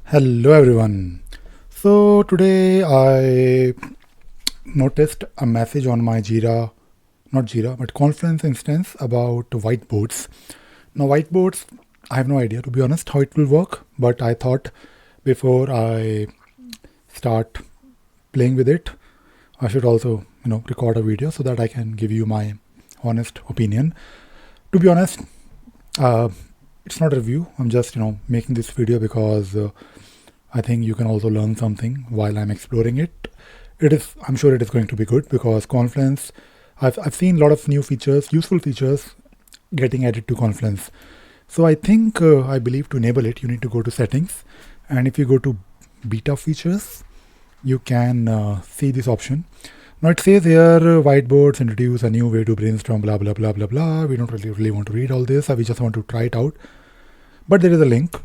Hello everyone. So today I noticed a message on my not Jira, but Confluence instance about whiteboards. Now whiteboards, I have no idea to be honest how it will work, but I thought before I start playing with it, I should also, record a video so that I can give you my honest opinion. To be honest, uh, it's not a review. I'm just, making this video because I think you can also learn something while I'm exploring it. I'm sure it is going to be good because Confluence, I've seen a lot of new features, useful features getting added to Confluence. So I believe to enable it, you need to go to settings. And if you go to beta features, you can see this option. Now it says here, whiteboards introduce a new way to brainstorm, blah, blah, blah, blah, blah. We don't really want to read all this. We just want to try it out. But there is a link.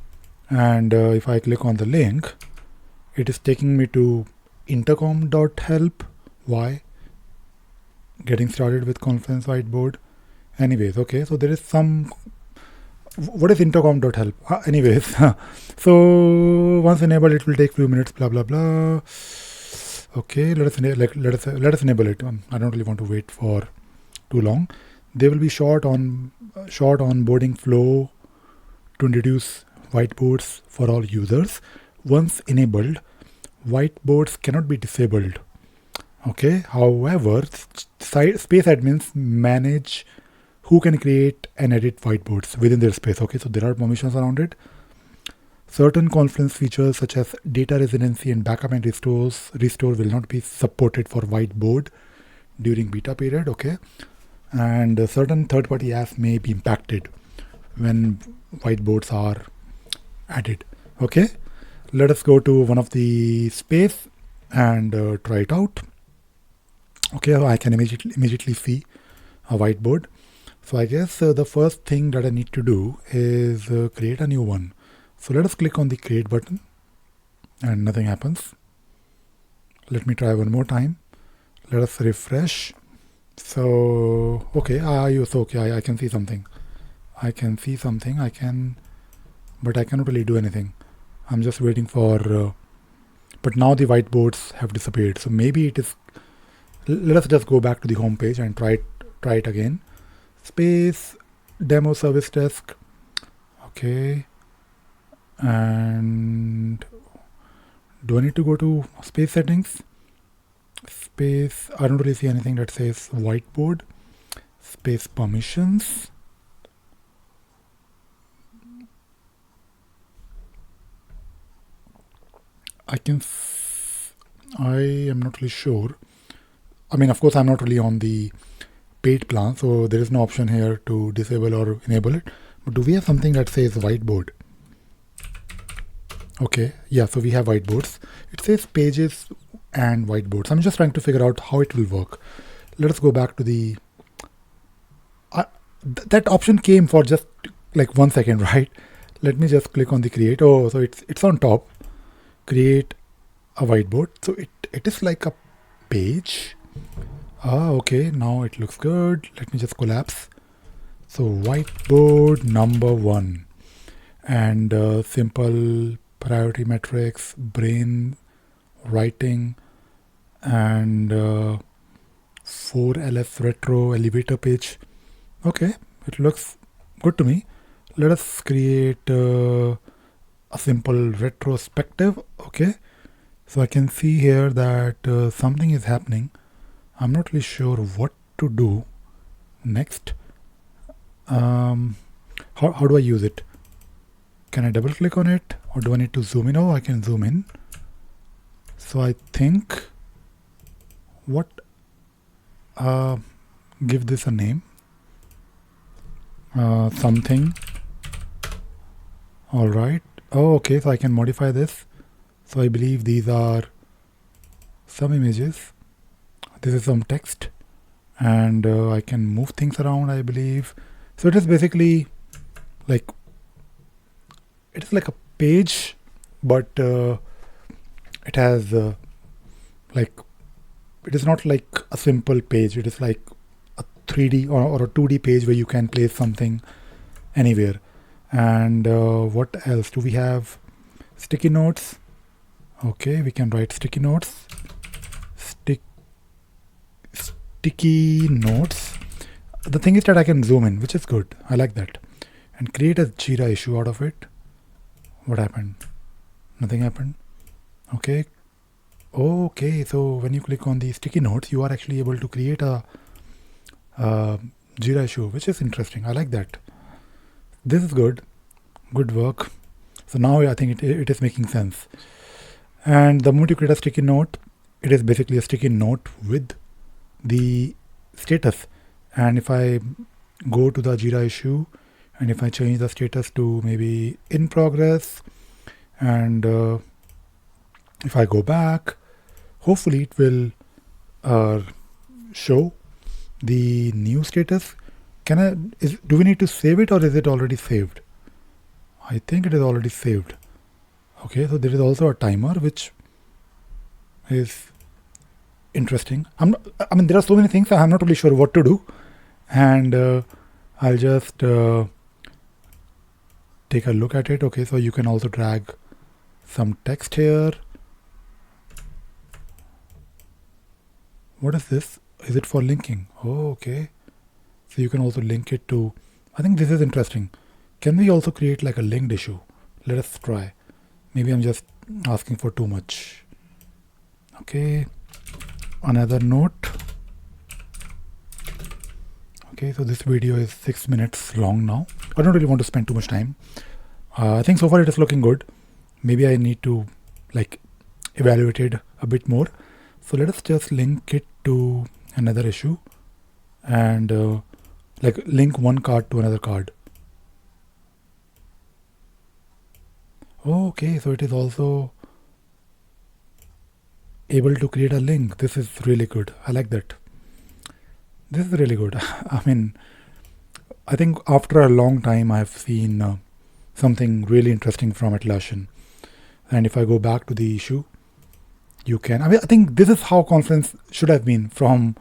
And if I click on the link, it is taking me to intercom.help. Why? Getting started with Confluence Whiteboard. Anyways, okay, so there is some. What is intercom.help? Anyways, so once enabled, it will take few minutes. Blah blah blah. Okay, let us enable it. I don't really want to wait for too long. There will be short onboarding flow to introduce whiteboards for all users. Once enabled, whiteboards cannot be disabled. Okay, however, space admins manage who can create and edit whiteboards within their space. Okay, so there are permissions around it. Certain Confluence features such as data residency and backup and restore will not be supported for whiteboard during beta period. Okay, and certain third-party apps may be impacted when whiteboards are added. Okay, let us go to one of the space and try it out. Okay, I can immediately see a whiteboard. So I guess the first thing that I need to do is create a new one. So let us click on the create button and nothing happens. Let me try one more time. Let us refresh. So okay, I can see something. But I cannot really do anything. I'm just waiting for, but now the whiteboards have disappeared. So maybe it is, let us just go back to the home page and try it again. Space, demo service desk. Okay. And do I need to go to space settings? Space, I don't really see anything that says whiteboard. Space permissions. I am not really sure. I mean, of course, I'm not really on the paid plan, so there is no option here to disable or enable it. But do we have something that says whiteboard? Okay, yeah, so we have whiteboards. It says pages and whiteboards. I'm just trying to figure out how it will work. Let us go back to the... that option came for just like 1 second, right? Let me just click on the create. Oh, so it's on top. Create a whiteboard. So it is like a page. Okay, now it looks good. Let me just collapse. So whiteboard number 1 and simple priority metrics, brain writing, and 4LS retro elevator page. Okay, it looks good to me. Let us create a simple retrospective. Okay, so I can see here that something is happening. I'm not really sure what to do next. How do I use it? Can I double click on it or do I need to zoom in? Oh, I can zoom in. So I think give this a name. Something. All right. Oh, okay. So I can modify this. So I believe these are some images. This is some text and I can move things around, I believe. So it is basically like, it is like a page, but it has it is not like a simple page. It is like a 3D or a 2D page where you can place something anywhere. And what else do we have? Sticky notes. Okay, we can write sticky notes. Sticky notes. The thing is that I can zoom in, which is good. I like that. And create a Jira issue out of it. What happened? Nothing happened. Okay. Okay, so when you click on the sticky notes, you are actually able to create a Jira issue, which is interesting. I like that. This is good. Good work. So now I think it is making sense. And the moment you create a sticky note, it is basically a sticky note with the status. And if I go to the Jira issue and if I change the status to maybe in progress, and if I go back, hopefully it will show the new status. Do we need to save it, or is it already saved? I think it is already saved. Okay, so there is also a timer, which is interesting. There are so many things I'm not really sure what to do, and I'll just take a look at it. Okay, so you can also drag some text here. What is this? Is it for linking? Oh, okay. So you can also link it to, I think this is interesting. Can we also create like a linked issue? Let us try. Maybe I'm just asking for too much. Okay. Another note. Okay, so this video is 6 minutes long now. I don't really want to spend too much time. I think so far it is looking good. Maybe I need to evaluate it a bit more. So let us just link it to another issue and link one card to another card. Okay, so it is also able to create a link. This is really good. I like that. This is really good. I think after a long time I've seen something really interesting from Atlassian. And if I go back to the issue, you can, I think this is how Confluence should have been from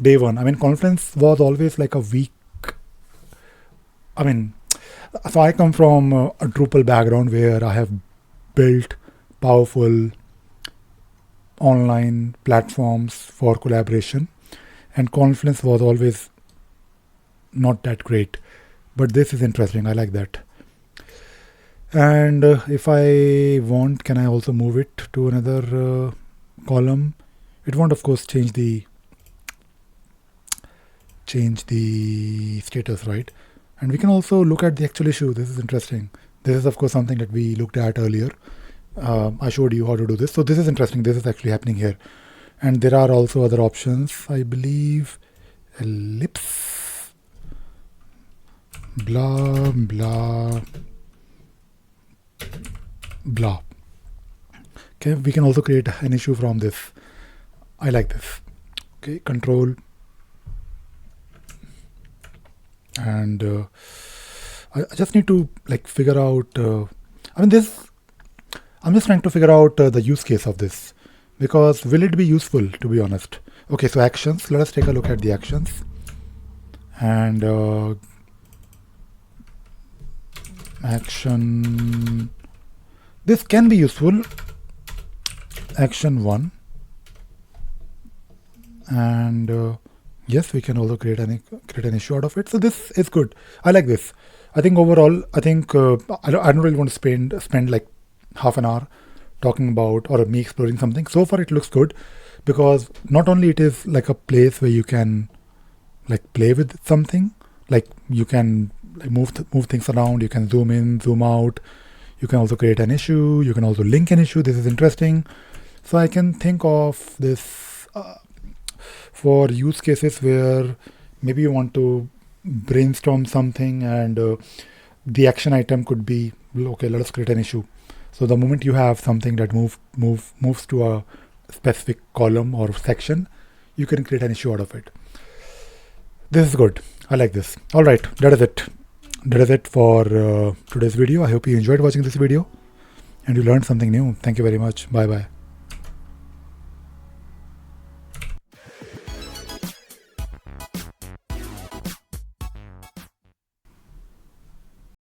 day one. Confluence was always like a weak, so I come from a Drupal background where I have built powerful online platforms for collaboration, and Confluence was always not that great. But this is interesting. I like that. And if I want, can I also move it to another column? It won't, of course, change the status, right? And we can also look at the actual issue. This is interesting. This is, of course, something that we looked at earlier. I showed you how to do this. So this is interesting. This is actually happening here. And there are also other options, I believe. Ellipse. Blah, blah, blah. Okay, we can also create an issue from this. I like this. Okay, control. And I just need to figure out, I'm just trying to figure out the use case of this, because will it be useful, to be honest? Okay, so actions, let us take a look at the actions. And action, this can be useful. Action 1. And yes, we can also create an issue out of it. So this is good. I like this. I think overall, I don't really want to spend like half an hour talking about or me exploring something. So far, it looks good, because not only it is like a place where you can play with something, you can move things around. You can zoom in, zoom out. You can also create an issue. You can also link an issue. This is interesting. So I can think of this for use cases where maybe you want to brainstorm something, and the action item could be, okay, let us create an issue. So the moment you have something that moves to a specific column or section, you can create an issue out of it. This is good. I like this. All right, that is it. That is it for today's video. I hope you enjoyed watching this video and you learned something new. Thank you very much. Bye bye.